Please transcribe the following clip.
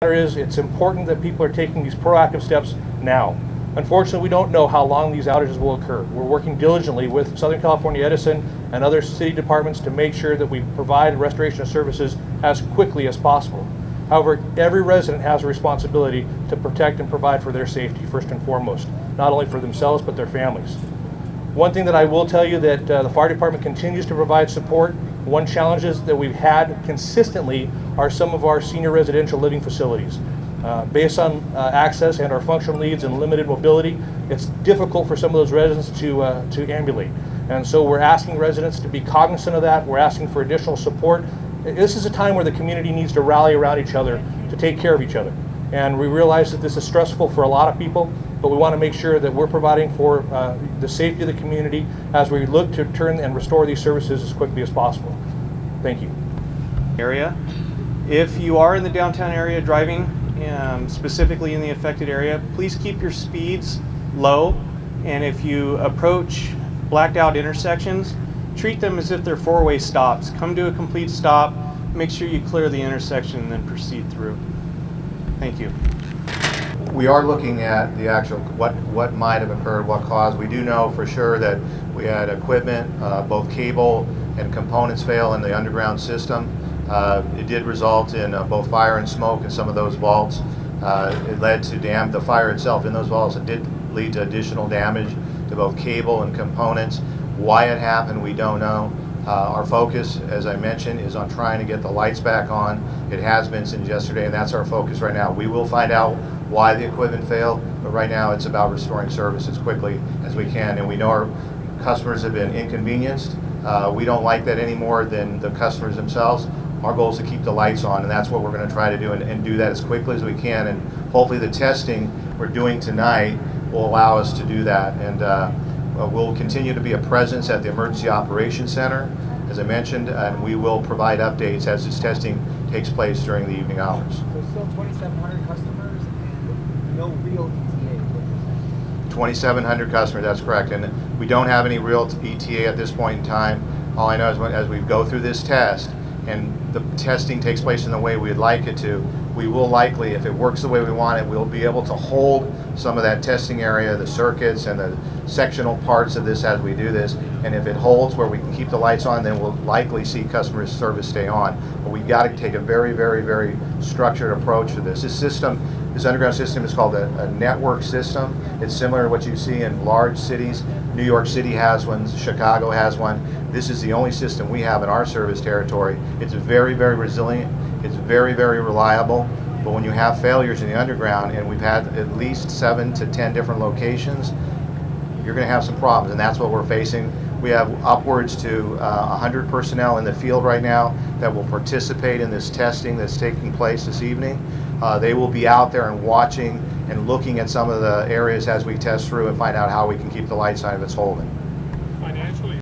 It's important that people are taking these proactive steps now. Unfortunately, we don't know how long these outages will occur. We're working diligently with Southern California Edison and other city departments to make sure that we provide restoration of services as quickly as possible. However, every resident has a responsibility to protect and provide for their safety first and foremost, not only for themselves but their families. One thing that I will tell you that the fire department continues to provide support. One challenges that we've had consistently are some of our senior residential living facilities. Based on access and our functional needs and limited mobility, it's difficult for some of those residents to ambulate. And so we're asking residents to be cognizant of that. We're asking for additional support. This is a time where the community needs to rally around each other to take care of each other. And we realize that this is stressful for a lot of people, but we want to make sure that we're providing for the safety of the community as we look to turn and restore these services as quickly as possible. Thank you. If you are in the downtown area driving, specifically in the affected area, please keep your speeds low. And if you approach blacked out intersections, treat them as if they're four-way stops. Come to a complete stop, make sure you clear the intersection, and then proceed through. Thank you. We are looking at the actual what might have occurred, what caused. We do know for sure that we had equipment, both cable and components fail in the underground system. It did result in both fire and smoke in some of those vaults. It led to the fire itself in those vaults. It did lead to additional damage to both cable and components. Why it happened, we don't know. Our focus, as I mentioned, is on trying to get the lights back on. It has been since yesterday, and that's our focus right now. We will find out why the equipment failed, but right now it's about restoring service as quickly as we can. And we know our customers have been inconvenienced. We don't like that any more than the customers themselves. Our goal is to keep the lights on, and that's what we're going to try to do, and do that as quickly as we can. And hopefully the testing we're doing tonight will allow us to do that. And we'll continue to be a presence at the Emergency Operations Center, as I mentioned, and we will provide updates as this testing takes place during the evening hours. So still 2,700 customers and no real ETA? 2,700 customers, that's correct. And we don't have any real ETA at this point in time. All I know is as we go through this test, and the testing takes place in the way we'd like it to, we will likely, if it works the way we want it, we'll be able to hold some of that testing area, the circuits and the sectional parts of this as we do this. And if it holds where we can keep the lights on, then we'll likely see customer service stay on. But we've got to take a very, very, very structured approach to this. This underground system is called a network system. It's similar to what you see in large cities. New York City has one, Chicago has one. This is the only system we have in our service territory. It's very, very resilient. It's very, very reliable. But when you have failures in the underground, and we've had at least 7 to 10 different locations, you're going to have some problems, and that's what we're facing. We have upwards to 100 personnel in the field right now that will participate in this testing that's taking place this evening. They will be out there and watching and looking at some of the areas as we test through and find out how we can keep the lights on if it's holding.